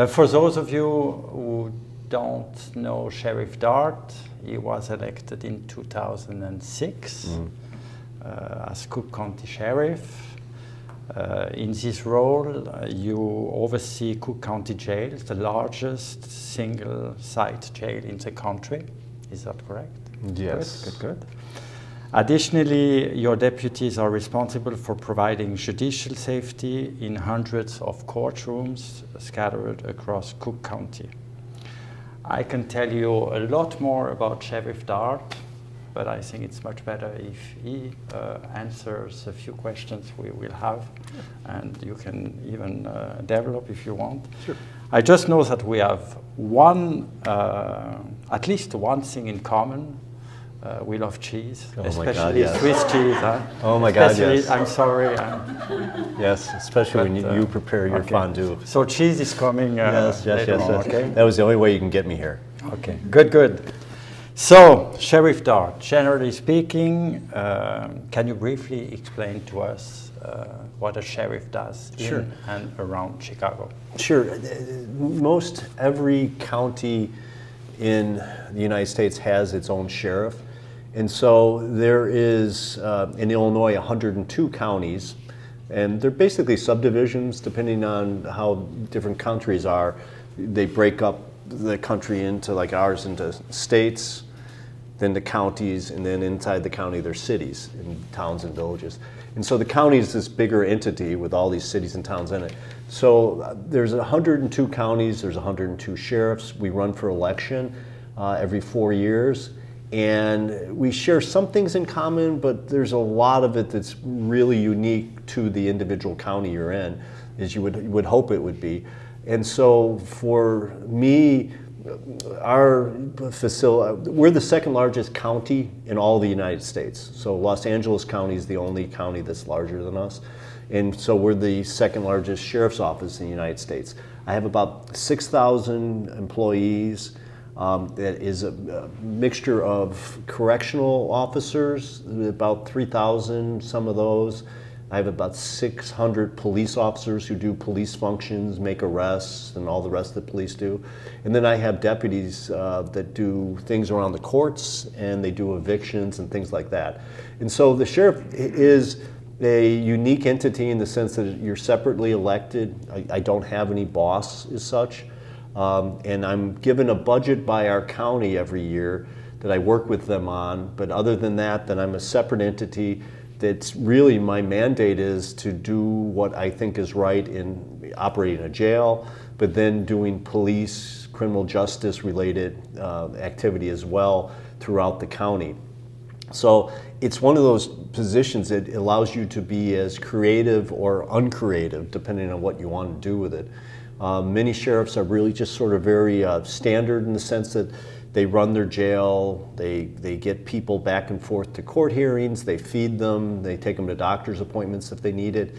For those of you who don't know Sheriff Dart, he was elected in 2006 as Cook County Sheriff. In this role, you oversee Cook County Jail, the largest single-site jail in the country. Is that correct? Yes. Good. Additionally, your deputies are responsible for providing judicial safety in hundreds of courtrooms scattered across Cook County. I can tell you a lot more about Sheriff Dart, but I think it's much better if he answers a few questions we will have, and you can even develop if you want. Sure. I just know that we have at least one thing in common. We love cheese, especially Swiss cheese. Huh? Oh my God, especially, yes. I'm sorry. Yes, especially when you prepare your fondue. So cheese is coming later on, okay? That was the only way you can get me here. Okay, good. So, Sheriff Dart, generally speaking, can you briefly explain to us what a sheriff does in and around Chicago? Sure. Most every county in the United States has its own sheriff. And so there is, in Illinois, 102 counties, and they're basically subdivisions depending on how different countries are. They break up the country into, like ours, into states, then the counties, and then inside the county there's cities and towns and villages. And so the county is this bigger entity with all these cities and towns in it. So there's 102 counties, there's 102 sheriffs. We run for election every 4 years. And we share some things in common, but there's a lot of it that's really unique to the individual county you're in, as you would hope it would be. And so for me, our facility, we're the second largest county in all the United States. So Los Angeles County is the only county that's larger than us. And so we're the second largest sheriff's office in the United States. I have about 6,000 employees. That is a mixture of correctional officers, about 3,000, some of those. I have about 600 police officers who do police functions, make arrests, and all the rest that police do. And then I have deputies that do things around the courts, and they do evictions and things like that. And so the sheriff is a unique entity in the sense that you're separately elected. I don't have any boss as such. And I'm given a budget by our county every year that I work with them on. But other than that, then I'm a separate entity. That's really my mandate is to do what I think is right in operating a jail, but then doing police, criminal justice related activity as well throughout the county. So it's one of those positions that allows you to be as creative or uncreative depending on what you want to do with it. Many sheriffs are really just sort of very standard in the sense that they run their jail, they get people back and forth to court hearings, they feed them, they take them to doctor's appointments if they need it,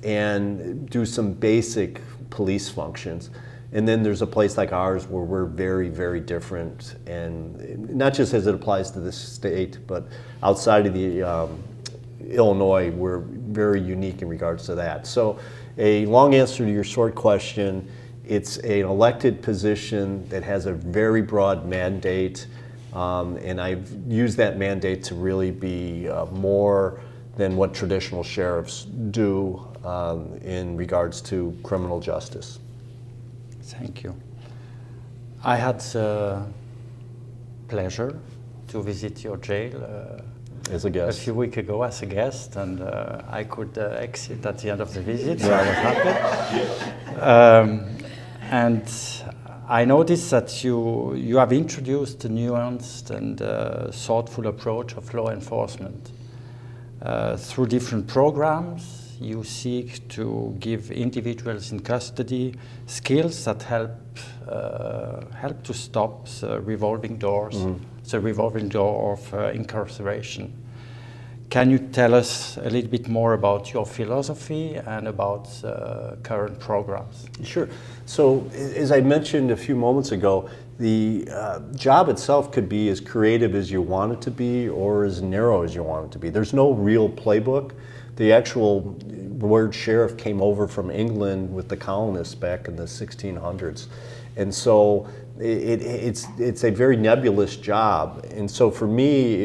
and do some basic police functions. And then there's a place like ours where we're very, very different, and not just as it applies to this state, but outside of the Illinois, we're very unique in regards to that. So a long answer to your short question, it's an elected position that has a very broad mandate, and I've used that mandate to really be more than what traditional sheriffs do in regards to criminal justice. Thank you. I had the pleasure to visit your jail as a guest a few weeks ago as a guest, and I could exit at the end of the visit, so I was happy. And I noticed that you have introduced a nuanced and thoughtful approach of law enforcement. Through different programs, you seek to give individuals in custody skills that help to stop the revolving doors, the revolving door of incarceration. Can you tell us a little bit more about your philosophy and about current programs? Sure. So, as I mentioned a few moments ago, the job itself could be as creative as you want it to be or as narrow as you want it to be. There's no real playbook. The actual word sheriff came over from England with the colonists back in the 1600s. And so it's a very nebulous job. And so for me,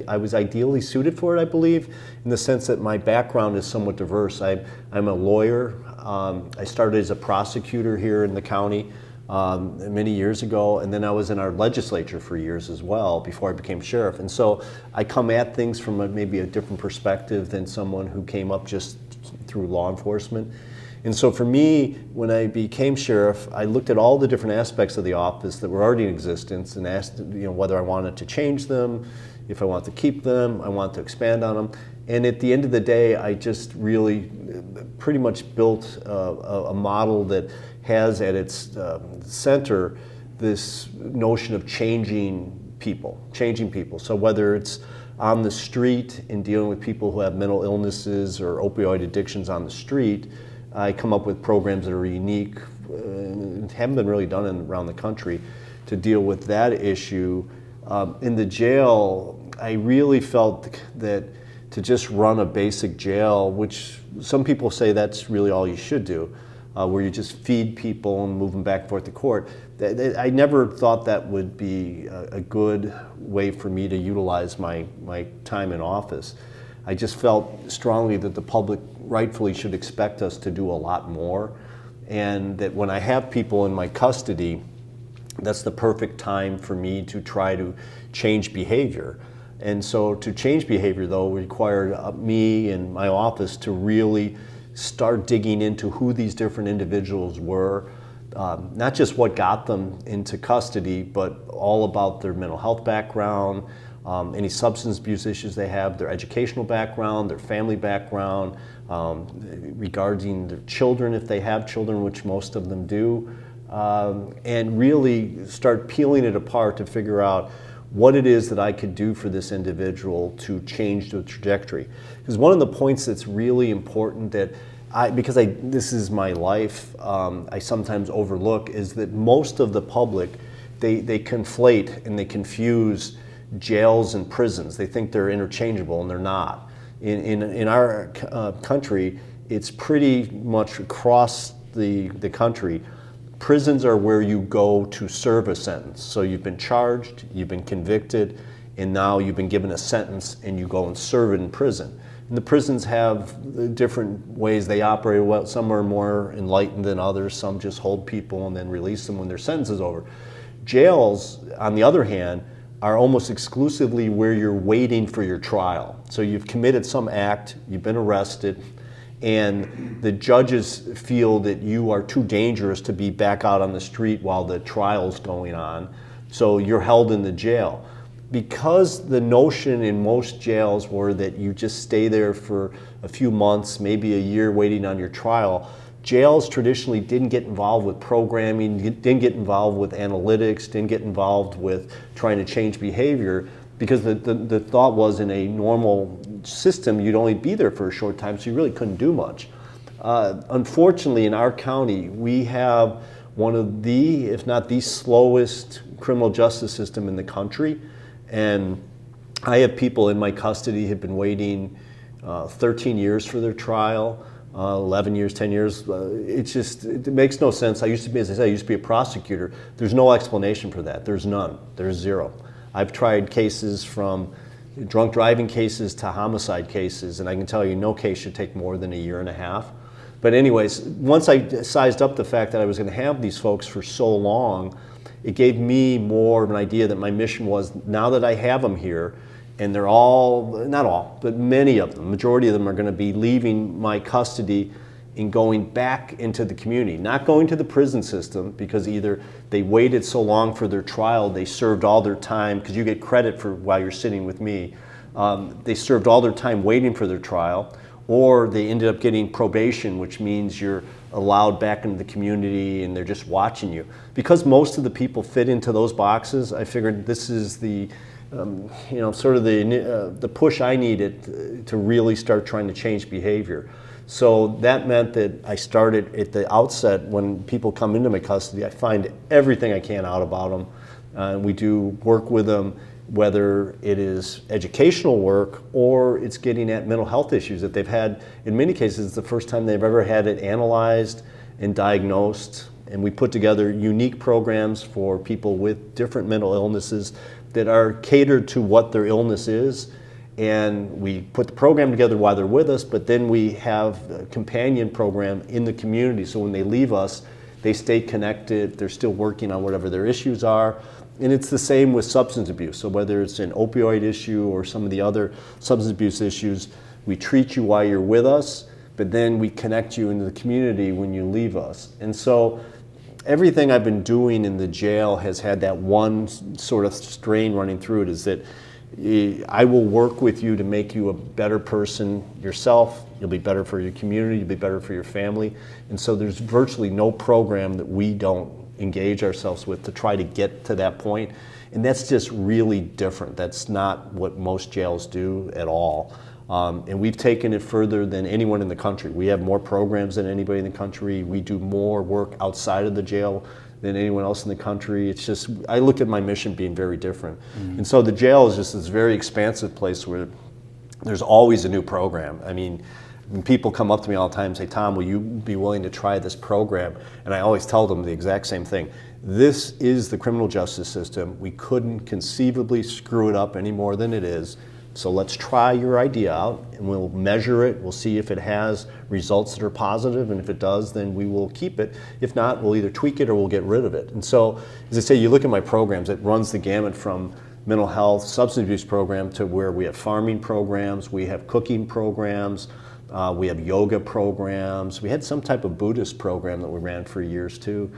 I was ideally suited for it, I believe, in the sense that my background is somewhat diverse. I'm a lawyer. I started as a prosecutor here in the county many years ago, and then I was in our legislature for years as well before I became sheriff. And so I come at things from maybe a different perspective than someone who came up just through law enforcement. And so for me, when I became sheriff, I looked at all the different aspects of the office that were already in existence and asked, whether I wanted to change them, if I want to keep them, I want to expand on them. And at the end of the day, I just really pretty much built a model that has at its center this notion of changing people. So whether it's on the street in dealing with people who have mental illnesses or opioid addictions on the street, I come up with programs that are unique, haven't been really done around the country to deal with that issue. In the jail, I really felt that to just run a basic jail, which some people say that's really all you should do, where you just feed people and move them back and forth to court. I never thought that would be a good way for me to utilize my time in office. I just felt strongly that the public rightfully should expect us to do a lot more, and that when I have people in my custody, that's the perfect time for me to try to change behavior. And so to change behavior, though, required me and my office to really start digging into who these different individuals were, not just what got them into custody, but all about their mental health background, any substance abuse issues they have, their educational background, their family background, regarding their children if they have children, which most of them do, and really start peeling it apart to figure out what it is that I could do for this individual to change the trajectory. Because one of the points that's really important that this is my life, I sometimes overlook, is that most of the public, they conflate and they confuse jails and prisons. They think they're interchangeable, and they're not. In our country, it's pretty much across the country. Prisons are where you go to serve a sentence. So you've been charged, you've been convicted, and now you've been given a sentence and you go and serve it in prison. And the prisons have different ways they operate. Well, some are more enlightened than others. Some just hold people and then release them when their sentence is over. Jails, on the other hand, are almost exclusively where you're waiting for your trial. So you've committed some act, you've been arrested, and the judges feel that you are too dangerous to be back out on the street while the trial's going on, so you're held in the jail. Because the notion in most jails were that you just stay there for a few months, maybe a year waiting on your trial, jails traditionally didn't get involved with programming, didn't get involved with analytics, didn't get involved with trying to change behavior, because the thought was in a normal system you'd only be there for a short time, so you really couldn't do much. Unfortunately, in our county, we have one of the, if not the slowest criminal justice system in the country, and I have people in my custody who have been waiting 13 years for their trial, 11 years, 10 years. It makes no sense. I used to be, as I said, I used to be a prosecutor. There's no explanation for that. There's none. There's zero. I've tried cases from drunk driving cases to homicide cases, and I can tell you no case should take more than a year and a half. But anyways, once I sized up the fact that I was going to have these folks for so long, it gave me more of an idea that my mission was, now that I have them here, and they're all, not all, but many of them, majority of them are going to be leaving my custody and going back into the community, not going to the prison system, because either they waited so long for their trial, they served all their time, because you get credit for while you're sitting with me, they served all their time waiting for their trial, or they ended up getting probation, which means you're allowed back into the community and they're just watching you. Because most of the people fit into those boxes, I figured this is the sort of the push I needed to really start trying to change behavior. So that meant that I started at the outset, when people come into my custody, I find everything I can out about them. We do work with them, whether it is educational work or it's getting at mental health issues that they've had. In many cases, it's the first time they've ever had it analyzed and diagnosed. And we put together unique programs for people with different mental illnesses that are catered to what their illness is. And we put the program together while they're with us, but then we have a companion program in the community. So when they leave us, they stay connected, they're still working on whatever their issues are. And it's the same with substance abuse. So whether it's an opioid issue or some of the other substance abuse issues, we treat you while you're with us, but then we connect you into the community when you leave us. And so everything I've been doing in the jail has had that one sort of strain running through it, is that I will work with you to make you a better person yourself. You'll be better for your community, you'll be better for your family. And so there's virtually no program that we don't engage ourselves with to try to get to that point. And that's just really different. That's not what most jails do at all. And we've taken it further than anyone in the country. We have more programs than anybody in the country. We do more work outside of the jail than anyone else in the country. It's just, I look at my mission being very different. Mm-hmm. And so the jail is just this very expansive place where there's always a new program. I mean, when people come up to me all the time and say, Tom, will you be willing to try this program? And I always tell them the exact same thing. This is the criminal justice system. We couldn't conceivably screw it up any more than it is. So let's try your idea out, and we'll measure it. We'll see if it has results that are positive, and if it does, then we will keep it. If not, we'll either tweak it or we'll get rid of it. And so, as I say, you look at my programs, it runs the gamut from mental health, substance abuse program, to where we have farming programs, we have cooking programs, we have yoga programs. We had some type of Buddhist program that we ran for years too.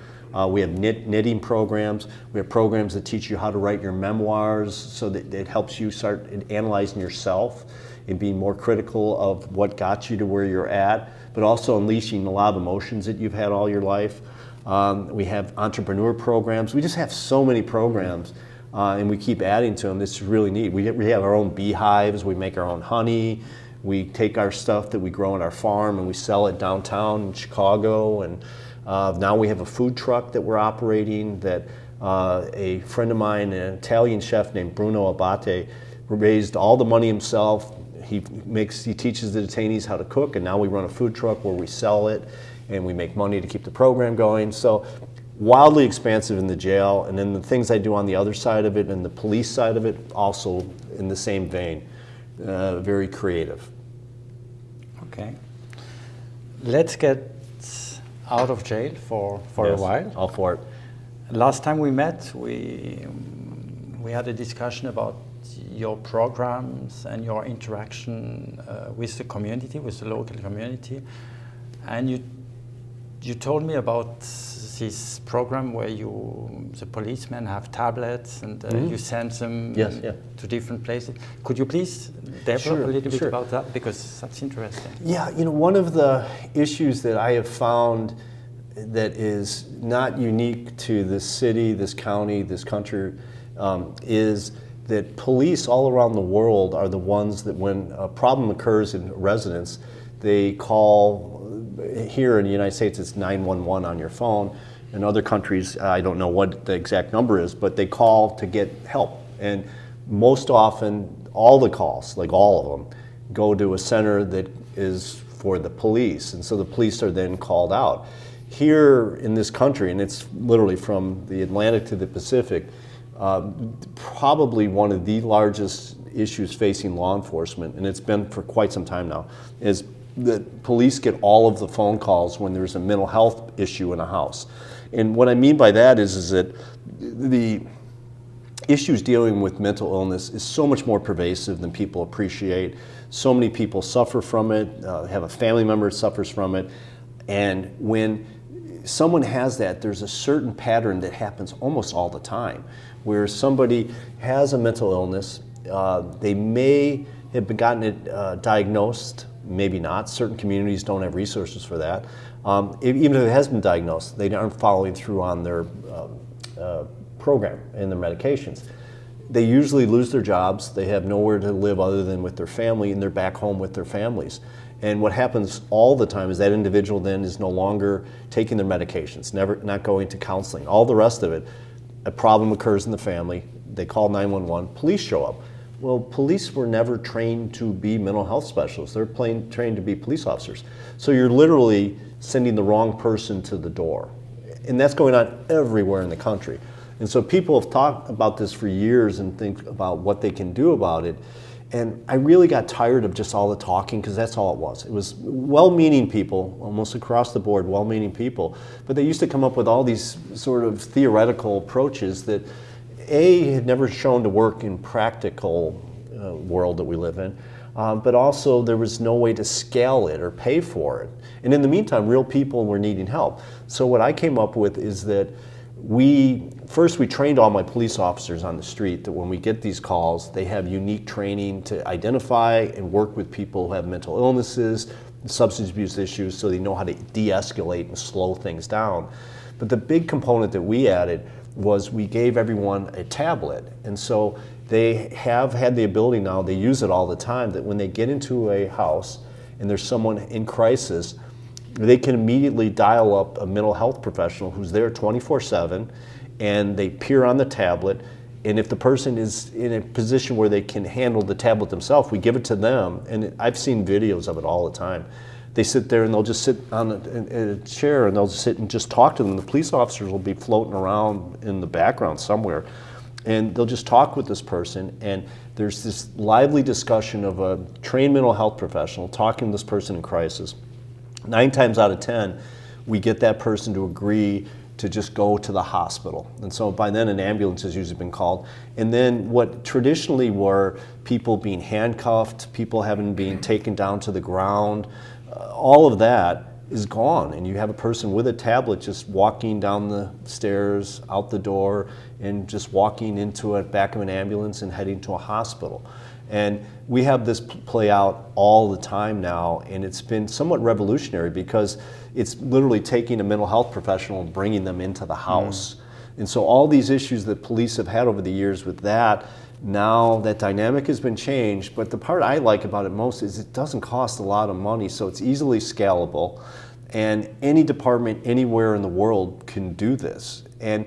We have knitting programs. We have programs that teach you how to write your memoirs, so that it helps you start analyzing yourself and being more critical of what got you to where you're at, but also unleashing a lot of emotions that you've had all your life. We have entrepreneur programs. We just have so many programs, and we keep adding to them. It's really neat. We have our own beehives. We make our own honey. We take our stuff that we grow on our farm and we sell it downtown in Chicago. And now we have a food truck that we're operating that a friend of mine, an Italian chef named Bruno Abate, raised all the money himself. He teaches the detainees how to cook, and now we run a food truck where we sell it and we make money to keep the program going. So wildly expansive in the jail, and then the things I do on the other side of it and the police side of it also in the same vein, very creative. Okay. Let's get out of jail for Yes, a while. All for it. Last time we met, we had a discussion about your programs and your interaction with the community, with the local community, and you told me about this program where the policemen have tablets and you send them to different places. Could you please develop a little bit about that, because that's interesting. Yeah, one of the issues that I have found that is not unique to this city, this county, this country, is that police all around the world are the ones that, when a problem occurs in residence, they call. Here in the United States, it's 911 on your phone. In other countries, I don't know what the exact number is, but they call to get help. And most often, all the calls, like all of them, go to a center that is for the police. And so the police are then called out. Here in this country, and it's literally from the Atlantic to the Pacific, probably one of the largest issues facing law enforcement, and it's been for quite some time now, is that police get all of the phone calls when there's a mental health issue in a house. And what I mean by that is that the issues dealing with mental illness is so much more pervasive than people appreciate. So many people suffer from it, have a family member that suffers from it. And when someone has that, there's a certain pattern that happens almost all the time, where somebody has a mental illness, they may have gotten it diagnosed, maybe not. Certain communities don't have resources for that. Even if it has been diagnosed, they aren't following through on their program and their medications. they usually lose their jobs. They have nowhere to live other than with their family, and they're back home with their families. And what happens all the time is that individual then is no longer taking their medications, not going to counseling, all the rest of it. A problem occurs in the family, they call 911, police show up. Well, police were never trained to be mental health specialists. They're trained to be police officers. So you're literally sending the wrong person to the door. And that's going on everywhere in the country. And so people have talked about this for years and think about what they can do about it. And I really got tired of just all the talking, because that's all it was. It was well-meaning people, almost across the board, well-meaning people. But they used to come up with all these sort of theoretical approaches that, A, had never shown to work in practical world that we live in, but also there was no way to scale it or pay for it. And in the meantime, real people were needing help. So what I came up with is that we trained all my police officers on the street that when we get these calls, they have unique training to identify and work with people who have mental illnesses, substance abuse issues, so they know how to de-escalate and slow things down. But the big component that we added was we gave everyone a tablet. And so they have had the ability now, they use it all the time, that when they get into a house and there's someone in crisis, they can immediately dial up a mental health professional who's there 24/7, and they peer on the tablet, and if the person is in a position where they can handle the tablet themselves, we give it to them. And I've seen videos of it all the time. They sit there and they'll just sit on a chair and they'll just sit and just talk to them. The police officers will be floating around in the background somewhere, and they'll just talk with this person, and there's this lively discussion of a trained mental health professional talking to this person in crisis. 9 times out of 10, we get that person to agree to just go to the hospital. And so by then an ambulance has usually been called. And then what traditionally were people being handcuffed, people having been taken down to the ground, all of that is gone. And you have a person with a tablet just walking down the stairs, out the door, and just walking into the back of an ambulance and heading to a hospital. And we have this play out all the time now, and it's been somewhat revolutionary because it's literally taking a mental health professional and bringing them into the house. And so all these issues that police have had over the years with that, now that dynamic has been changed. But the part I like about it most is it doesn't cost a lot of money, so it's easily scalable. And any department anywhere in the world can do this. And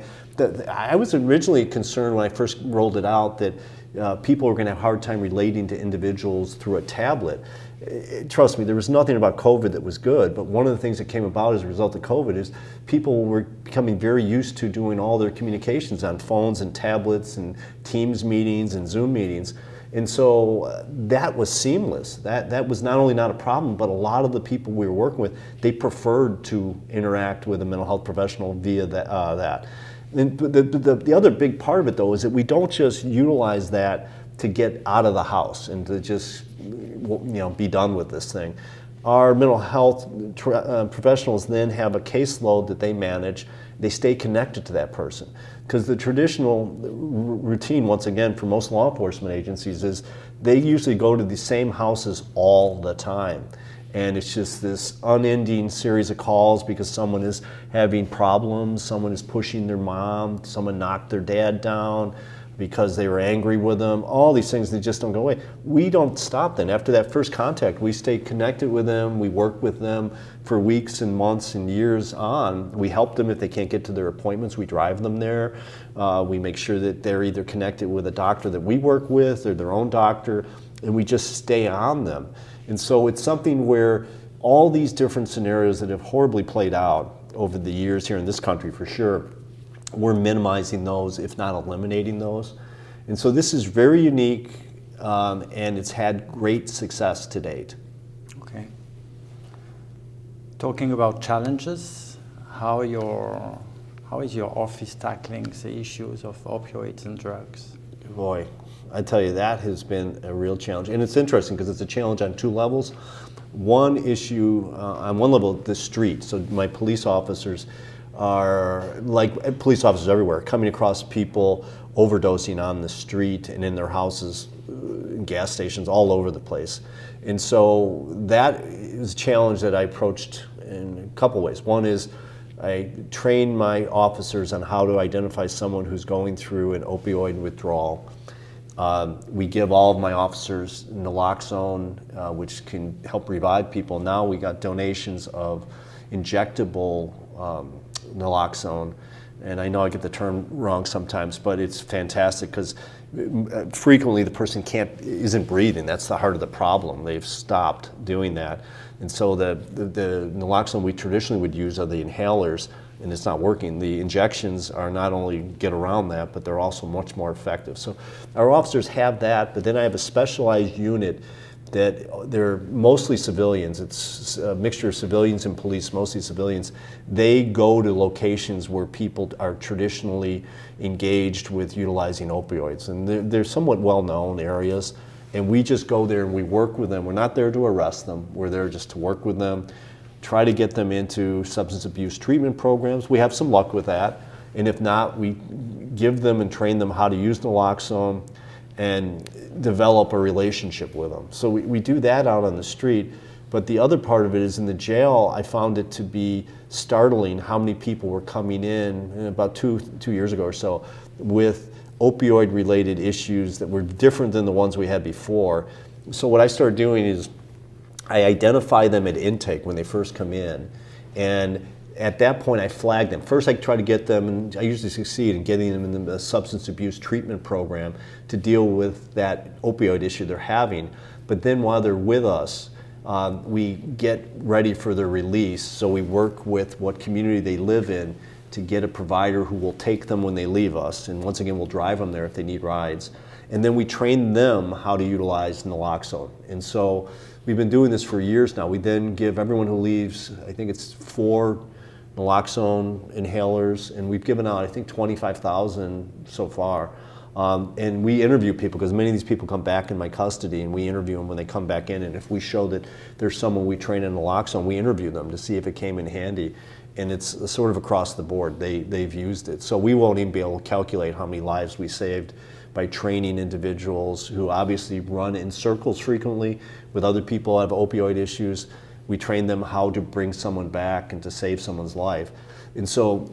I was originally concerned when I first rolled it out that people were going to have a hard time relating to individuals through a tablet. Trust me, there was nothing about COVID that was good, but one of the things that came about as a result of COVID is people were becoming very used to doing all their communications on phones and tablets and Teams meetings and Zoom meetings. And so that was seamless. That was not only not a problem, but a lot of the people we were working with, they preferred to interact with a mental health professional via that. And the other big part of it, though, is that we don't just utilize that to get out of the house and to just be done with this thing. Our mental health professionals then have a caseload that they manage. They stay connected to that person. Because the traditional routine, once again, for most law enforcement agencies is they usually go to the same houses all the time. And it's just this unending series of calls because someone is having problems, someone is pushing their mom, someone knocked their dad down because they were angry with them, all these things that just don't go away. We don't stop then. After that first contact, we stay connected with them, we work with them for weeks and months and years on. We help them if they can't get to their appointments, we drive them there. We make sure that they're either connected with a doctor that we work with or their own doctor, and we just stay on them. And so it's something where all these different scenarios that have horribly played out over the years here in this country for sure, we're minimizing those, if not eliminating those. And so this is very unique, and it's had great success to date. Okay. Talking about challenges, how is your office tackling the issues of opioids and drugs? Boy, I tell you, that has been a real challenge. And it's interesting because it's a challenge on 2 levels. One issue, on one level, the street. So my police officers are, like police officers everywhere, coming across people overdosing on the street and in their houses, gas stations, all over the place. And so that is a challenge that I approached in a couple ways. One is I train my officers on how to identify someone who's going through an opioid withdrawal. We give all of my officers naloxone, which can help revive people. Now we got donations of injectable naloxone, and I know I get the term wrong sometimes, but it's fantastic because frequently the person isn't breathing. That's the heart of the problem. They've stopped doing that, and so the naloxone we traditionally would use are the inhalers, and it's not working. The injections are not only get around that, but they're also much more effective. So our officers have that, but then I have a specialized unit that they're mostly civilians. It's a mixture of civilians and police, mostly civilians. They go to locations where people are traditionally engaged with utilizing opioids. And they're somewhat well-known areas. And we just go there and we work with them. We're not there to arrest them. We're there just to work with them, try to get them into substance abuse treatment programs. We have some luck with that. And if not, we give them and train them how to use naloxone and develop a relationship with them. So we do that out on the street, but the other part of it is in the jail. I found it to be startling how many people were coming in about two years ago or so with opioid related issues that were different than the ones we had before. So what I started doing is I identify them at intake when they first come in, and at that point I flag them. First I try to get them, and I usually succeed in getting them in the substance abuse treatment program to deal with that opioid issue they're having. But then while they're with us, we get ready for their release. So we work with what community they live in to get a provider who will take them when they leave us. And once again, we'll drive them there if they need rides. And then we train them how to utilize naloxone. And so we've been doing this for years now. We then give everyone who leaves, I think it's 4 naloxone inhalers, and we've given out, I think, 25,000 so far. And we interview people because many of these people come back in my custody, and we interview them when they come back in. And if we show that there's someone we train in naloxone, we interview them to see if it came in handy. And it's sort of across the board. They've used it. So we won't even be able to calculate how many lives we saved by training individuals who obviously run in circles frequently with other people who have opioid issues. We train them how to bring someone back and to save someone's life. And so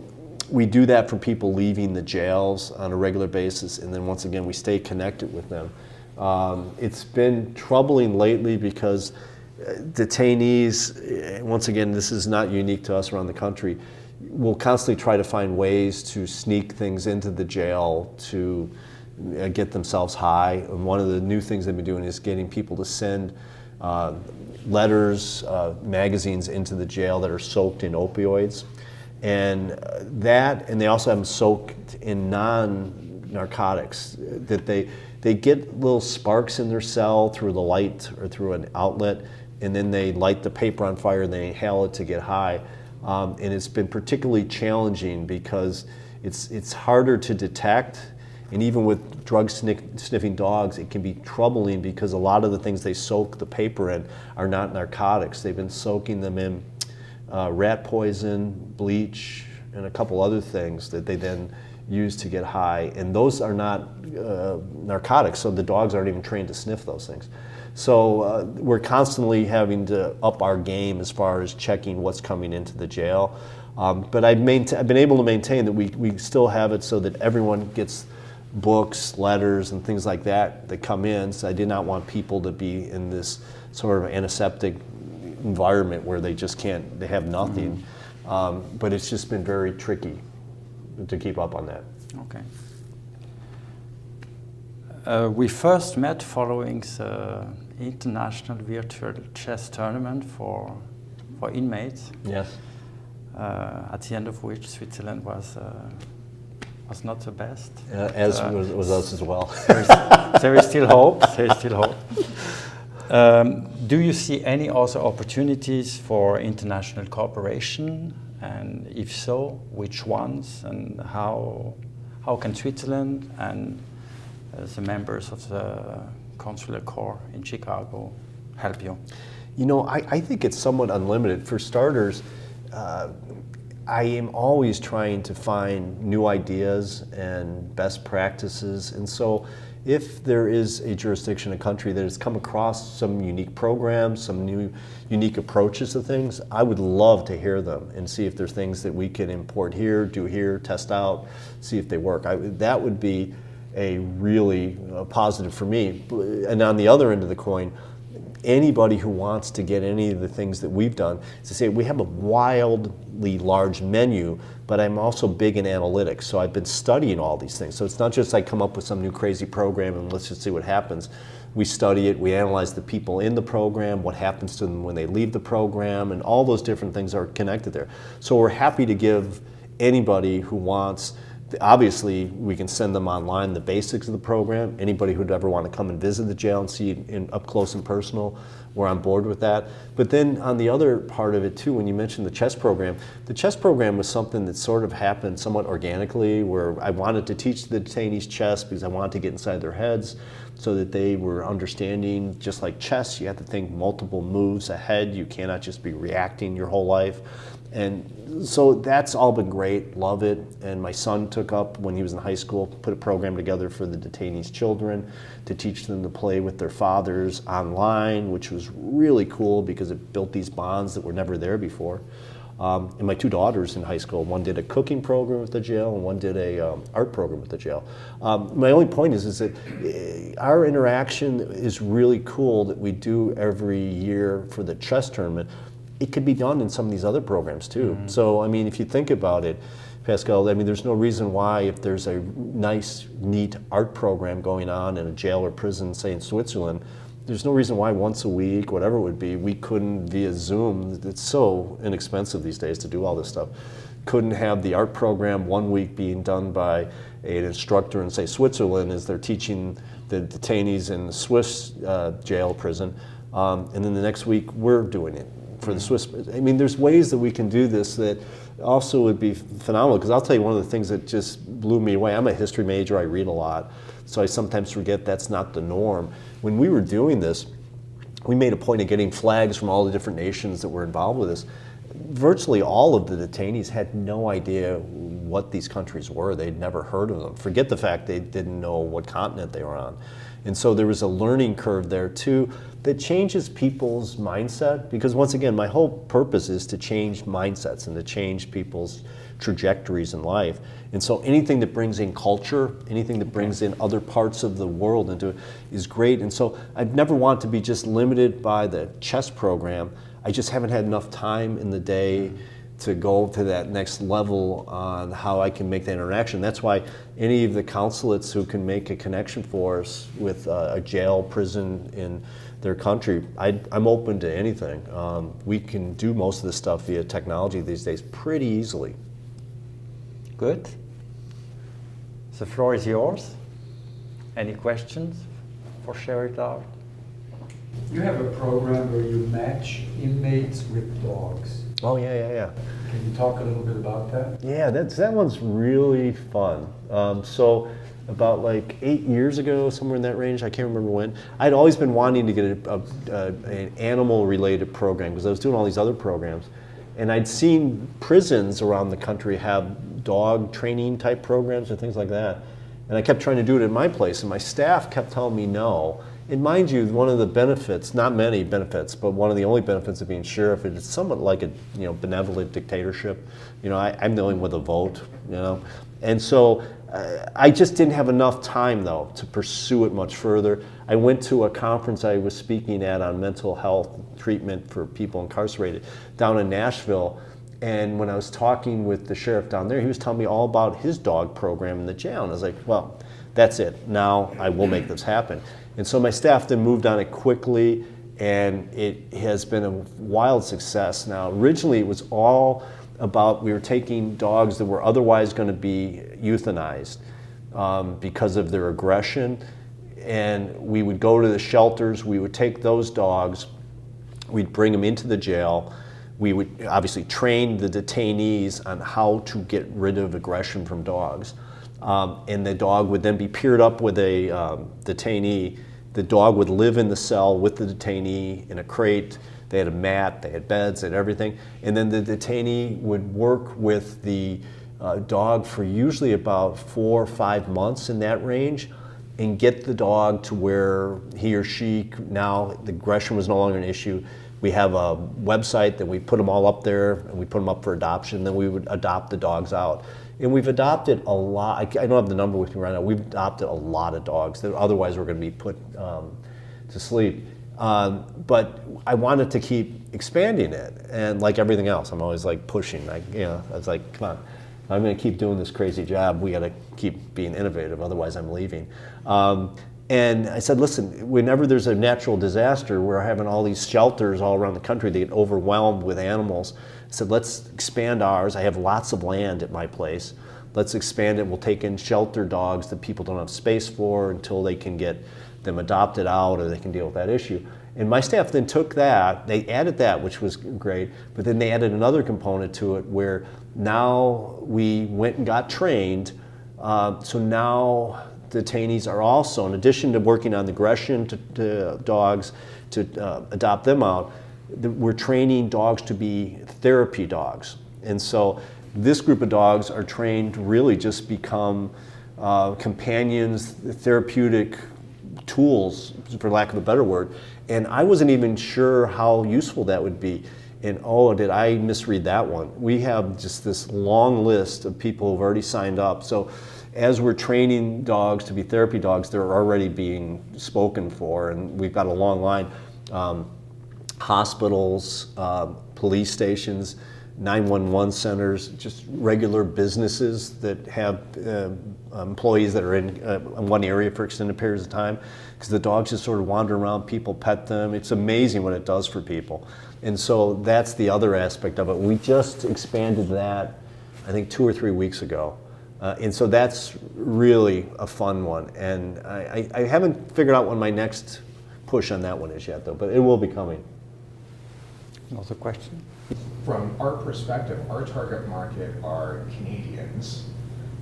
we do that for people leaving the jails on a regular basis, and then once again we stay connected with them. It's been troubling lately because detainees, once again this is not unique to us around the country, will constantly try to find ways to sneak things into the jail to get themselves high. And one of the new things they've been doing is getting people to send letters, magazines into the jail that are soaked in opioids. And they also have them soaked in non-narcotics, that they get little sparks in their cell through the light or through an outlet, and then they light the paper on fire and they inhale it to get high. And it's been particularly challenging because it's harder to detect. And even with drug sniffing dogs, it can be troubling because a lot of the things they soak the paper in are not narcotics. They've been soaking them in rat poison, bleach, and a couple other things that they then use to get high. And those are not narcotics, so the dogs aren't even trained to sniff those things. So we're constantly having to up our game as far as checking what's coming into the jail. But I've been able to maintain that we still have it so that everyone gets books, letters, and things like that come in. So I did not want people to be in this sort of antiseptic environment where they have nothing. But it's just been very tricky to keep up on that. Okay. We first met following the international virtual chess tournament for inmates. Yes. At the end of which Switzerland was not the best. As was us as well. There is still hope. There is still hope. Do you see any other opportunities for international cooperation? And if so, which ones? And how can Switzerland and the members of the Consular Corps in Chicago help you? You know, I think it's somewhat unlimited. For starters, I am always trying to find new ideas and best practices. And so if there is a jurisdiction, a country that has come across some unique programs, some new unique approaches to things, I would love to hear them and see if there's things that we can import here, do here, test out, see if they work. That would be a really positive for me. And on the other end of the coin, anybody who wants to get any of the things that we've done, is to say we have a wildly large menu, but I'm also big in analytics. So I've been studying all these things. So it's not just I come up with some new crazy program and let's just see what happens. We study it, we analyze the people in the program, what happens to them when they leave the program, and all those different things are connected there. So we're happy to give anybody who wants, obviously we can send them online the basics of the program. Anybody who'd ever want to come and visit the jail and see it up close and personal, we're on board with that. But then on the other part of it too, when you mentioned the chess program was something that sort of happened somewhat organically, where I wanted to teach the detainees chess because I wanted to get inside their heads so that they were understanding, just like chess, you have to think multiple moves ahead. You cannot just be reacting your whole life. And so that's all been great, love it. And my son took up, when he was in high school, put a program together for the detainees' children to teach them to play with their fathers online, which was really cool because it built these bonds that were never there before. And my two daughters in high school, one did a cooking program at the jail and one did a art program at the jail. My only point is that our interaction is really cool that we do every year for the chess tournament. It could be done in some of these other programs too. Mm-hmm. So, I mean, if you think about it, Pascal, I mean, there's no reason why, if there's a nice, neat art program going on in a jail or prison, say in Switzerland, there's no reason why once a week, whatever it would be, we couldn't via Zoom. It's so inexpensive these days to do all this stuff. Couldn't have the art program one week being done by an instructor in, say, Switzerland as they're teaching the detainees in the Swiss jail prison, and then the next week we're doing it for the Swiss. I mean, there's ways that we can do this that also would be phenomenal, because I'll tell you one of the things that just blew me away. I'm a history major, I read a lot, so I sometimes forget that's not the norm. When we were doing this, we made a point of getting flags from all the different nations that were involved with this. Virtually all of the detainees had no idea what these countries were. They'd never heard of them. Forget the fact they didn't know what continent they were on. And so there was a learning curve there too that changes people's mindset, because once again, my whole purpose is to change mindsets and to change people's trajectories in life. And so anything that brings in culture, anything that brings in other parts of the world into it is great. And so I've never wanted to be just limited by the chess program. I just haven't had enough time in the day to go to that next level on how I can make that interaction. That's why any of the consulates who can make a connection for us with a jail, prison in their country, I'm open to anything. We can do most of this stuff via technology these days pretty easily. Good. The floor is yours. Any questions for Share It Out? You have a program where you match inmates with dogs. Oh, yeah. Can you talk a little bit about that? Yeah, that one's really fun. So about like 8 years ago, somewhere in that range, I can't remember when, I'd always been wanting to get an animal-related program, because I was doing all these other programs. And I'd seen prisons around the country have dog training type programs and things like that. And I kept trying to do it at my place, and my staff kept telling me no. And mind you, one of the benefits, not many benefits, but one of the only benefits of being sheriff is it's somewhat like a benevolent dictatorship. I'm the only one with a vote, And so I just didn't have enough time, though, to pursue it much further. I went to a conference I was speaking at on mental health treatment for people incarcerated down in Nashville. And when I was talking with the sheriff down there, he was telling me all about his dog program in the jail. And I was like, well, that's it. Now I will make this happen. And so my staff then moved on it quickly, and it has been a wild success. Now, originally it was all about, we were taking dogs that were otherwise going to be euthanized because of their aggression, and we would go to the shelters, we would take those dogs, we'd bring them into the jail, we would obviously train the detainees on how to get rid of aggression from dogs. And the dog would then be paired up with a detainee. The dog would live in the cell with the detainee in a crate. They had a mat, they had beds, they had everything. And then the detainee would work with the dog for usually about 4 or 5 months in that range, and get the dog to where he or she, now the aggression was no longer an issue. We have a website that we put them all up there, and we put them up for adoption, then we would adopt the dogs out. And we've adopted a lot. I don't have the number with me right now. We've adopted a lot of dogs that otherwise were going to be put to sleep. But I wanted to keep expanding it, and like everything else, I'm always like pushing. I was like, come on, I'm going to keep doing this crazy job. We got to keep being innovative, otherwise I'm leaving. And I said, listen, whenever there's a natural disaster, we're having all these shelters all around the country. They get overwhelmed with animals. I said, let's expand ours. I have lots of land at my place. Let's expand it. We'll take in shelter dogs that people don't have space for until they can get them adopted out or they can deal with that issue. And my staff then took that, they added that, which was great, but then they added another component to it where now we went and got trained. So now detainees are also, in addition to working on the aggression to dogs, to adopt them out, we're training dogs to be therapy dogs. And so this group of dogs are trained to really just become companions, therapeutic tools, for lack of a better word. And I wasn't even sure how useful that would be. And oh, did I misread that one? We have just this long list of people who've already signed up. So as we're training dogs to be therapy dogs, they're already being spoken for, and we've got a long line. Hospitals, police stations, 911 centers, just regular businesses that have employees that are in one area for extended periods of time, because the dogs just sort of wander around, people pet them. It's amazing what it does for people. And so that's the other aspect of it. We just expanded that, I think, 2 or 3 weeks ago. And so that's really a fun one. And I haven't figured out when my next push on that one is yet, though, but it will be coming. Another question? From our perspective, our target market are Canadians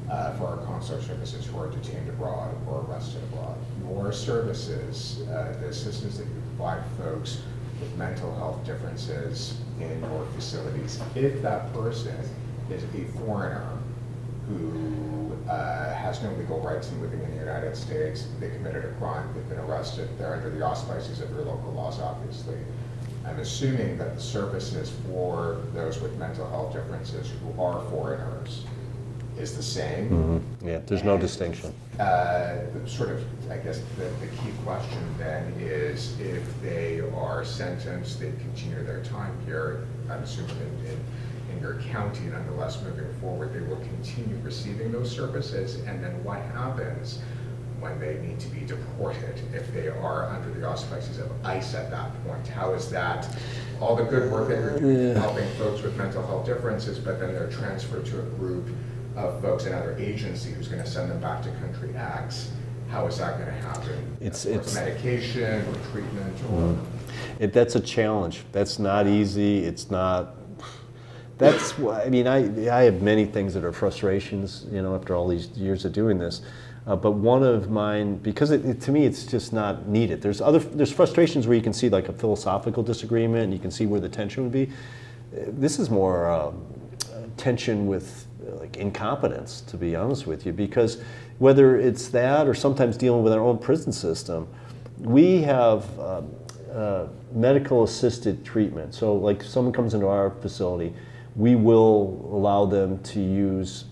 for our consular services who are detained abroad or arrested abroad. Your services, the assistance that you provide folks with mental health differences in your facilities, if that person is a foreigner who has no legal rights in living in the United States, they committed a crime, they've been arrested, they're under the auspices of your local laws, obviously. I'm assuming that the services for those with mental health differences who are foreigners is the same. Mm-hmm. Yeah, there's no distinction. Sort of, I guess, the key question then is if they are sentenced, they continue their time here, I'm assuming in your county, nonetheless, moving forward, they will continue receiving those services, and then what happens when they need to be deported, if they are under the auspices of ICE at that point? How is that, all the good work that you're doing, helping folks with mental health differences, but then they're transferred to a group of folks in another agency who's going to send them back to country X? How is that going to happen? It's medication or treatment or? That's a challenge. That's not easy. It's not. That's I mean, I have many things that are frustrations, after all these years of doing this. But one of mine, because to me it's just not needed. There's frustrations where you can see like a philosophical disagreement, and you can see where the tension would be. This is more tension with like incompetence, to be honest with you, because whether it's that or sometimes dealing with our own prison system, we have medical assisted treatment. So like someone comes into our facility, we will allow them to use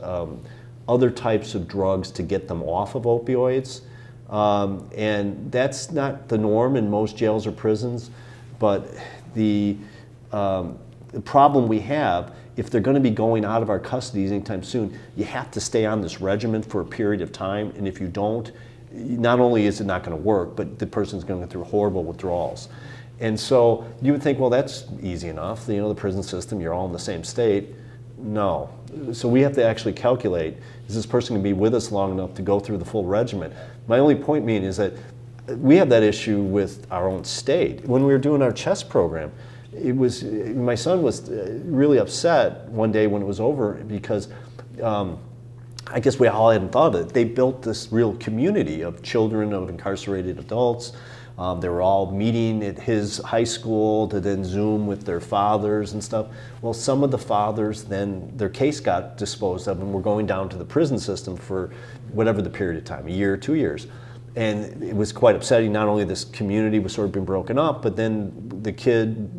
other types of drugs to get them off of opioids. And that's not the norm in most jails or prisons, but the problem we have, if they're going to be going out of our custody anytime soon, you have to stay on this regimen for a period of time, and if you don't, not only is it not going to work, but the person's going to go through horrible withdrawals. And so you would think, well, that's easy enough. The prison system, you're all in the same state. No. So we have to actually calculate, is this person going to be with us long enough to go through the full regimen? My only point being is that we have that issue with our own state. When we were doing our chess program, my son was really upset one day when it was over because I guess we all hadn't thought of it. They built this real community of children of incarcerated adults. They were all meeting at his high school to then Zoom with their fathers and stuff. Well, some of the fathers, then their case got disposed of and were going down to the prison system for whatever the period of time, a year, 2 years. And it was quite upsetting. Not only this community was sort of being broken up, but then the kid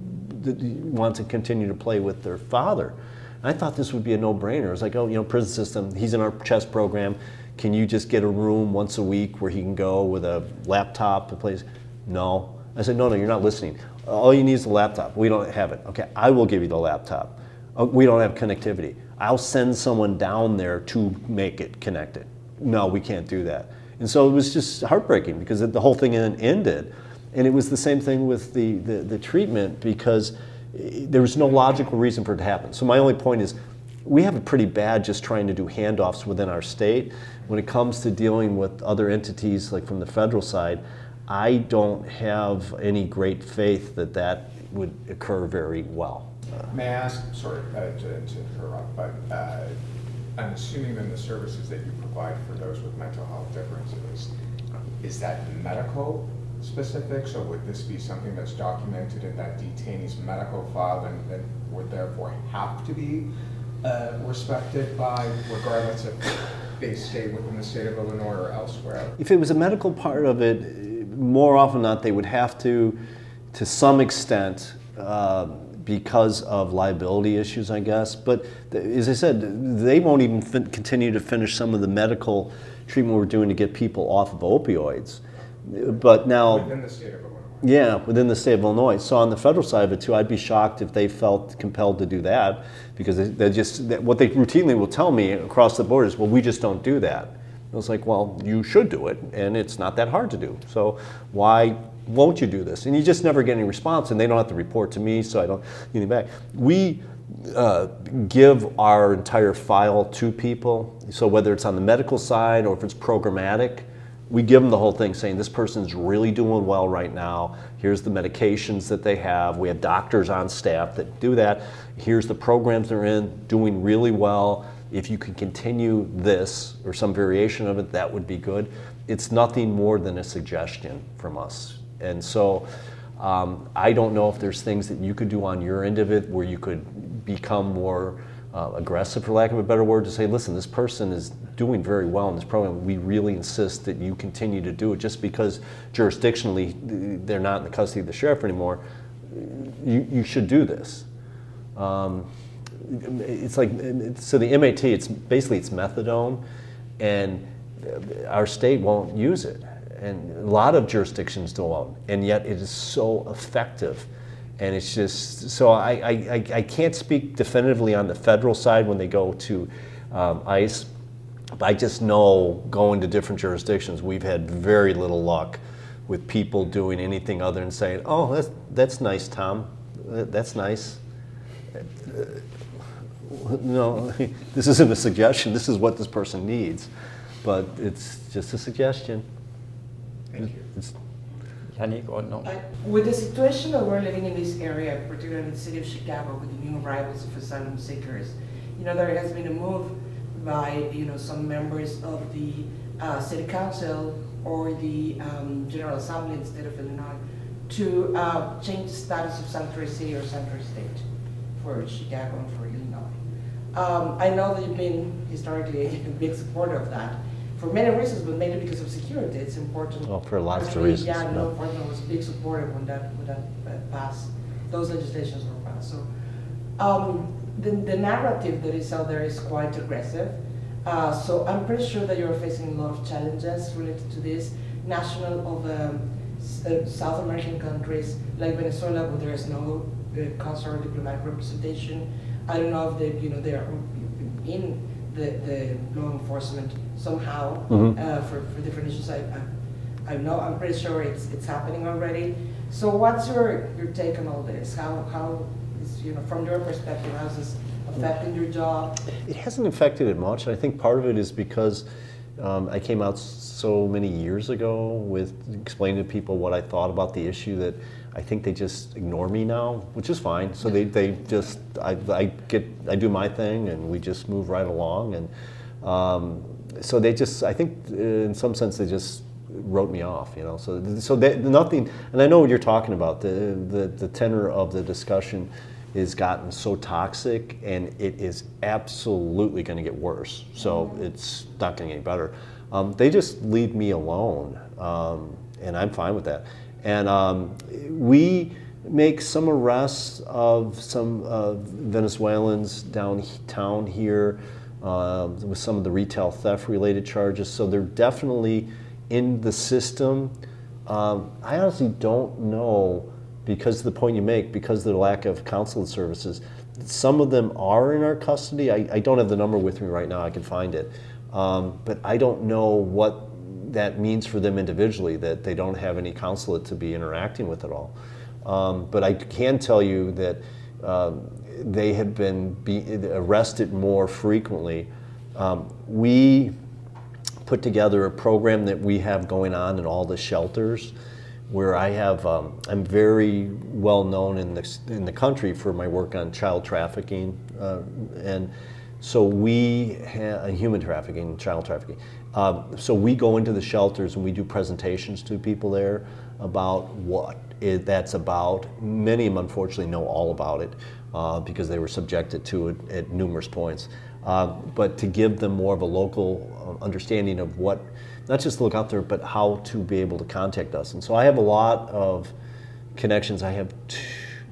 wanted to continue to play with their father. I thought this would be a no-brainer. It's like, oh, prison system, he's in our chess program. Can you just get a room once a week where he can go with a laptop and plays? No. I said, no, you're not listening. All you need is the laptop. We don't have it. Okay, I will give you the laptop. We don't have connectivity. I'll send someone down there to make it connected. No, we can't do that. And so it was just heartbreaking because the whole thing ended. And it was the same thing with the treatment because there was no logical reason for it to happen. So my only point is we have it pretty bad just trying to do handoffs within our state. When it comes to dealing with other entities like from the federal side, I don't have any great faith that that would occur very well. May I ask, sorry to interrupt, but I'm assuming then the services that you provide for those with mental health differences, is that medical specific? So would this be something that's documented in that detainee's medical file and would therefore have to be respected by, regardless if they stay within the state of Illinois or elsewhere? If it was a medical part of it, more often than not, they would have to some extent, because of liability issues, I guess. But as I said, they won't even continue to finish some of the medical treatment we're doing to get people off of opioids. But now, within the state of Illinois. Yeah, within the state of Illinois. So on the federal side of it too, I'd be shocked if they felt compelled to do that because what they routinely will tell me across the board is, well, we just don't do that. I was like, well, you should do it, and it's not that hard to do. So why won't you do this? And you just never get any response, and they don't have to report to me, so I don't get anything back. We give our entire file to people, so whether it's on the medical side or if it's programmatic, we give them the whole thing saying this person's really doing well right now. Here's the medications that they have. We have doctors on staff that do that. Here's the programs they're in, doing really well. If you can continue this or some variation of it, that would be good. It's nothing more than a suggestion from us. And so I don't know if there's things that you could do on your end of it where you could become more aggressive, for lack of a better word, to say, listen, this person is doing very well in this program. We really insist that you continue to do it. Just because jurisdictionally they're not in the custody of the sheriff anymore, you should do this. It's like, so the MAT, it's methadone, and our state won't use it. And a lot of jurisdictions don't, and yet it is so effective. And it's just, so I can't speak definitively on the federal side when they go to ICE, but I just know going to different jurisdictions, we've had very little luck with people doing anything other than saying, oh, that's nice, Tom, that's nice. No, this isn't a suggestion, this is what this person needs, but it's just a suggestion. Thank you. Yannick, or no? With the situation that we're living in this area, particularly in the city of Chicago, with the new arrivals of asylum seekers, there has been a move by some members of the city council or the General Assembly in the state of Illinois to change the status of sanctuary city or sanctuary state for Chicago and for Illinois. I know that you've been historically a big supporter of that. For many reasons, but mainly because of security, it's important. Well, for lots of reasons. Yeah, law enforcement was a big supporter when that passed. Those legislations were passed. So, the narrative that is out there is quite aggressive. So I'm pretty sure that you're facing a lot of challenges related to this. National of South American countries like Venezuela, where there is no consular diplomatic representation. I don't know if they are in the law enforcement somehow for different issues. I'm pretty sure it's happening already. So what's your take on all this? How is, from your perspective, how's this affecting your job? It hasn't affected it much. I think part of it is because I came out so many years ago with explaining to people what I thought about the issue that I think they just ignore me now, which is fine. So they just, I do my thing and we just move right along. And so they just, I think in some sense they just wrote me off, So nothing, and I know what you're talking about. The tenor of the discussion has gotten so toxic and it is absolutely going to get worse. So it's not going to get any better. They just leave me alone, and I'm fine with that. And we make some arrests of some Venezuelans downtown here with some of the retail theft related charges. So they're definitely in the system. I honestly don't know, because of the point you make, because of the lack of consulate services, some of them are in our custody. I don't have the number with me right now, I can find it. But I don't know what that means for them individually, that they don't have any consulate to be interacting with at all. But I can tell you that they have been arrested more frequently. We put together a program that we have going on in all the shelters, where I have, I'm very well known in the country for my work on child trafficking, and so we have human trafficking, child trafficking. So we go into the shelters and we do presentations to people there about what that's about. Many of them unfortunately know all about it because they were subjected to it at numerous points. But to give them more of a local understanding of what, not just to look out there, but how to be able to contact us. And so I have a lot of connections. I have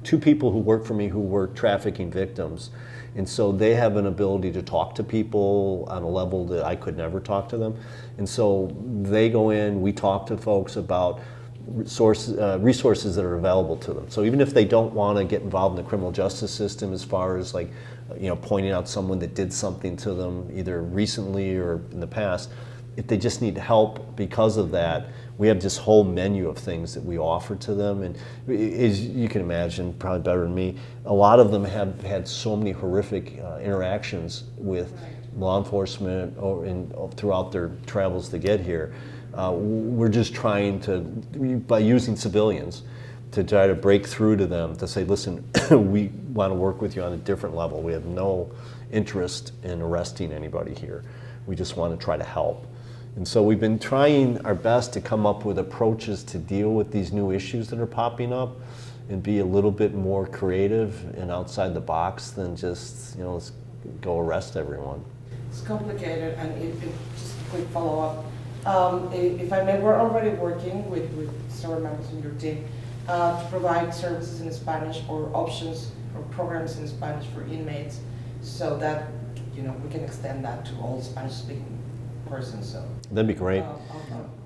two people who work for me who were trafficking victims. And so they have an ability to talk to people on a level that I could never talk to them. And so they go in, we talk to folks about resources that are available to them. So even if they don't want to get involved in the criminal justice system, as far as like, pointing out someone that did something to them either recently or in the past, if they just need help because of that, we have this whole menu of things that we offer to them. And as you can imagine, probably better than me, a lot of them have had so many horrific interactions with law enforcement throughout their travels to get here. We're just trying to, by using civilians, to try to break through to them, to say, listen, we want to work with you on a different level. We have no interest in arresting anybody here. We just want to try to help. And so we've been trying our best to come up with approaches to deal with these new issues that are popping up and be a little bit more creative and outside the box than just, let's go arrest everyone. It's complicated, and just a quick follow-up. If I may, we're already working with several members in your team to provide services in Spanish or options or programs in Spanish for inmates, so that we can extend that to all Spanish-speaking persons. So that'd be great.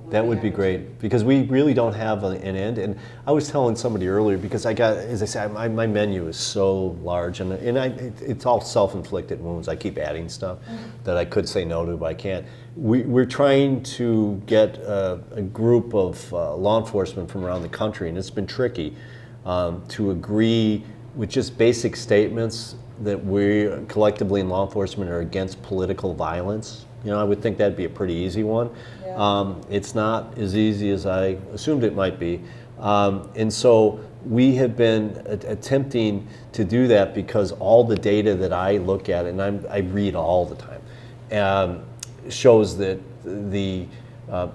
That would be great, because we really don't have an end. And I was telling somebody earlier, because I got, as I said, my menu is so large, and it's all self-inflicted wounds. I keep adding stuff that I could say no to, but I can't. We're trying to get a group of law enforcement from around the country, and it's been tricky, to agree with just basic statements that we collectively in law enforcement are against political violence. I would think that'd be a pretty easy one. Yeah. It's not as easy as I assumed it might be. And so we have been attempting to do that, because all the data that I look at, and I read all the time, shows that the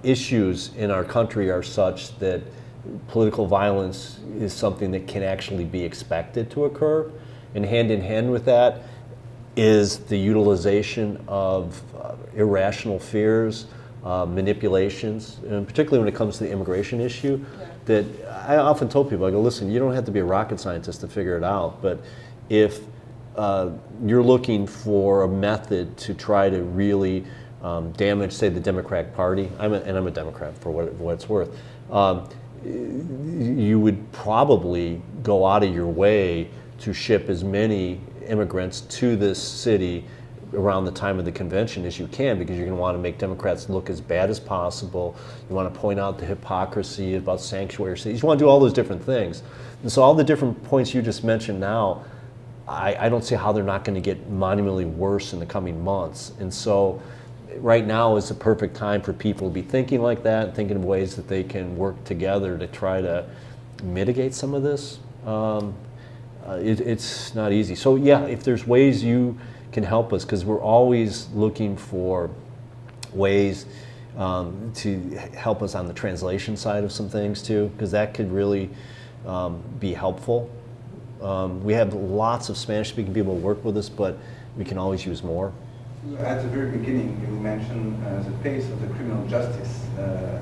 issues in our country are such that political violence is something that can actually be expected to occur. And hand in hand with that is the utilization of irrational fears, manipulations, and particularly when it comes to the immigration issue. Yeah. That I often told people, I go, listen, you don't have to be a rocket scientist to figure it out, but if you're looking for a method to try to really damage, say, the Democratic Party, I'm a Democrat for what it's worth, you would probably go out of your way to ship as many immigrants to this city around the time of the convention as you can, because you're going to want to make Democrats look as bad as possible. You want to point out the hypocrisy about sanctuary cities. You want to do all those different things. And so all the different points you just mentioned now, I don't see how they're not going to get monumentally worse in the coming months. And so right now is the perfect time for people to be thinking like that, and thinking of ways that they can work together to try to mitigate some of this. It's not easy. So yeah, if there's ways you can help us, because we're always looking for ways to help us on the translation side of some things too, because that could really be helpful. We have lots of Spanish-speaking people who work with us, but we can always use more. At the very beginning, you mentioned the pace of the criminal justice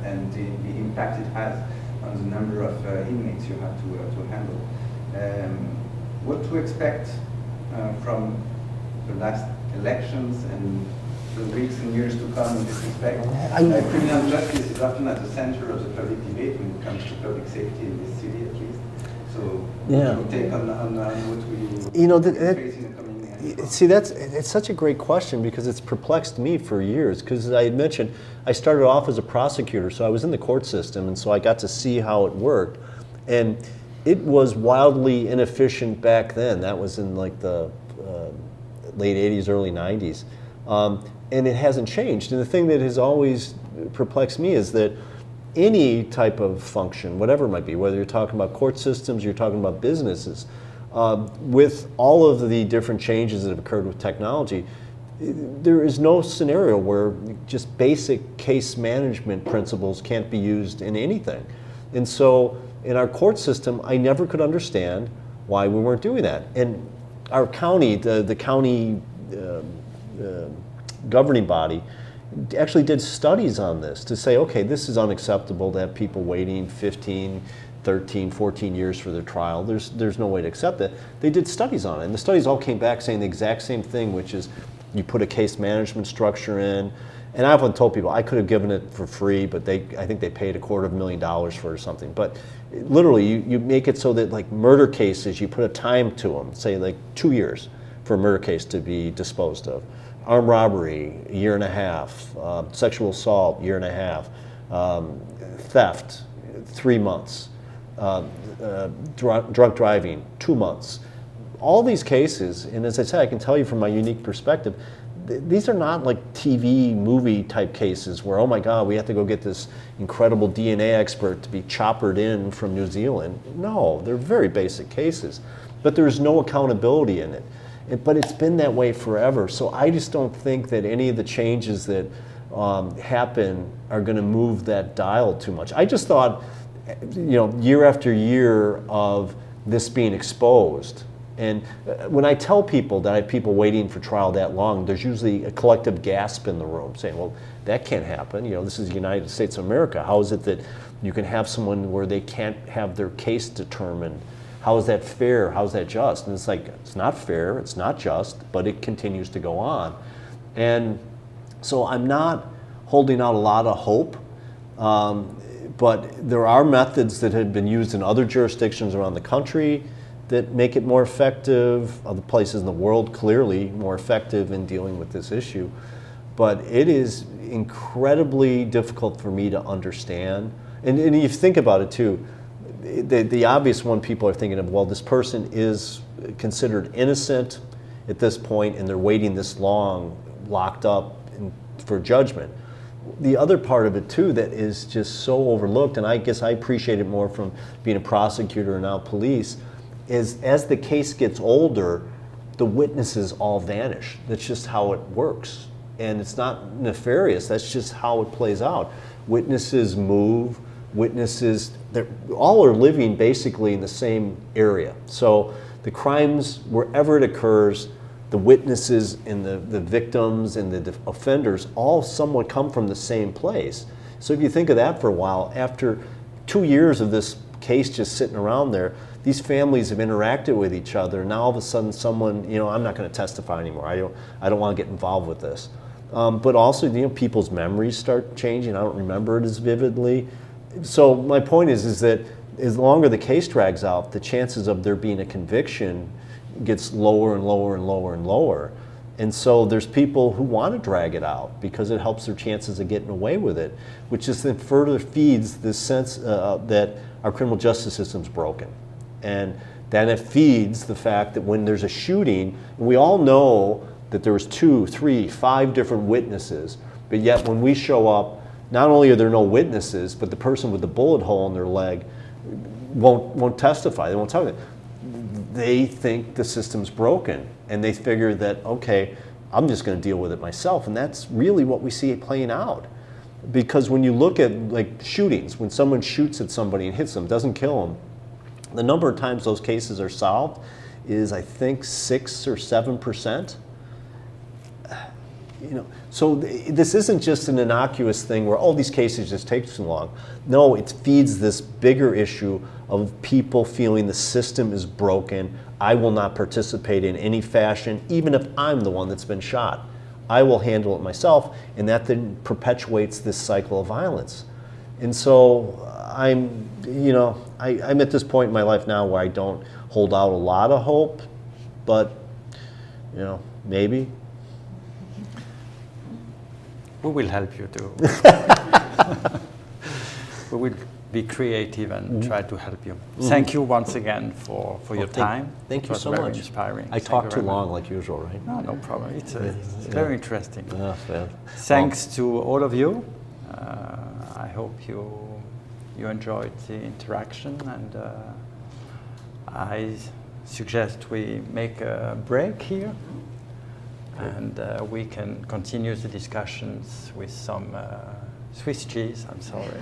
and the impact it has on the number of inmates you have to handle. what to expect from the last elections and the weeks and years to come in this respect. Criminal justice is often at the center of the public debate when it comes to public safety in this city, at least. So, Yeah. your take on what we You know, face in the coming years? see, it's such a great question because it's perplexed me for years. Because as I had mentioned, I started off as a prosecutor, so I was in the court system, and so I got to see how it worked. And it was wildly inefficient back then. That was in like the late 80s, early 90s. And it hasn't changed. And the thing that has always perplexed me is that any type of function, whatever it might be, whether you're talking about court systems, you're talking about businesses, with all of the different changes that have occurred with technology, there is no scenario where just basic case management principles can't be used in anything. And so in our court system, I never could understand why we weren't doing that. And our county, the county governing body, actually did studies on this to say, okay, this is unacceptable to have people waiting 15, 13, 14 years for their trial. There's no way to accept that. They did studies on it, and the studies all came back saying the exact same thing, which is you put a case management structure in. And I've often told people I could have given it for free, but I think they paid $250,000 for it or something. But literally, you make it so that like murder cases, you put a time to them, say like 2 years for a murder case to be disposed of. Armed robbery, 1.5 years. Sexual assault, 1.5 years. Theft, 3 months. Drunk driving, 2 months. All these cases, and as I said, I can tell you from my unique perspective, these are not like TV movie type cases where, oh my God, we have to go get this incredible DNA expert to be choppered in from New Zealand. No, they're very basic cases, but there's no accountability in it. But it's been that way forever. So I just don't think that any of the changes that happen are going to move that dial too much. I just thought, year after year of this being exposed. And when I tell people that I have people waiting for trial that long, there's usually a collective gasp in the room saying, well, that can't happen. This is the United States of America. How is it that you can have someone where they can't have their case determined? How is that fair? How is that just? And it's like, it's not fair, it's not just, but it continues to go on. And so I'm not holding out a lot of hope, but there are methods that have been used in other jurisdictions around the country that make it more effective, other places in the world clearly more effective in dealing with this issue. But it is incredibly difficult for me to understand. And if you think about it too, the obvious one people are thinking of, well, this person is considered innocent at this point and they're waiting this long locked up for judgment. The other part of it too that is just so overlooked, and I guess I appreciate it more from being a prosecutor and now police, is as the case gets older, the witnesses all vanish. That's just how it works. And it's not nefarious, that's just how it plays out. Witnesses move, witnesses, all are living basically in the same area. So the crimes, wherever it occurs, the witnesses and the victims and the offenders all somewhat come from the same place. So if you think of that for a while, after 2 years of this case just sitting around there, these families have interacted with each other. Now all of a sudden someone, I'm not going to testify anymore. I don't want to get involved with this. But also, people's memories start changing. I don't remember it as vividly. So my point is that as longer the case drags out, the chances of there being a conviction gets lower and lower and lower and lower. And so there's people who want to drag it out because it helps their chances of getting away with it, which just then further feeds this sense that our criminal justice system's broken. And then it feeds the fact that when there's a shooting, we all know that there was 2, 3, 5 different witnesses, but yet when we show up, not only are there no witnesses, but the person with the bullet hole in their leg won't testify. They won't tell you. They think the system's broken, and they figure that, okay, I'm just going to deal with it myself, and that's really what we see it playing out. Because when you look at like shootings, when someone shoots at somebody and hits them, doesn't kill them, the number of times those cases are solved is, I think, 6 or 7%. So this isn't just an innocuous thing where, oh, these cases just take too long. No, it feeds this bigger issue of people feeling the system is broken. I will not participate in any fashion, even if I'm the one that's been shot. I will handle it myself, and that then perpetuates this cycle of violence. And so I'm at this point in my life now where I don't hold out a lot of hope, but maybe. We will help you too. We will be creative and try to help you. Thank you once again for your time. Thank you It was so very much. inspiring. I Thank talk you too very much. long like usual, right? No problem. It's very interesting. Yeah, man. Thanks to all of you. I hope you enjoyed the interaction, and I suggest we make a break here, and we can continue the discussions with some Swiss cheese. I'm sorry.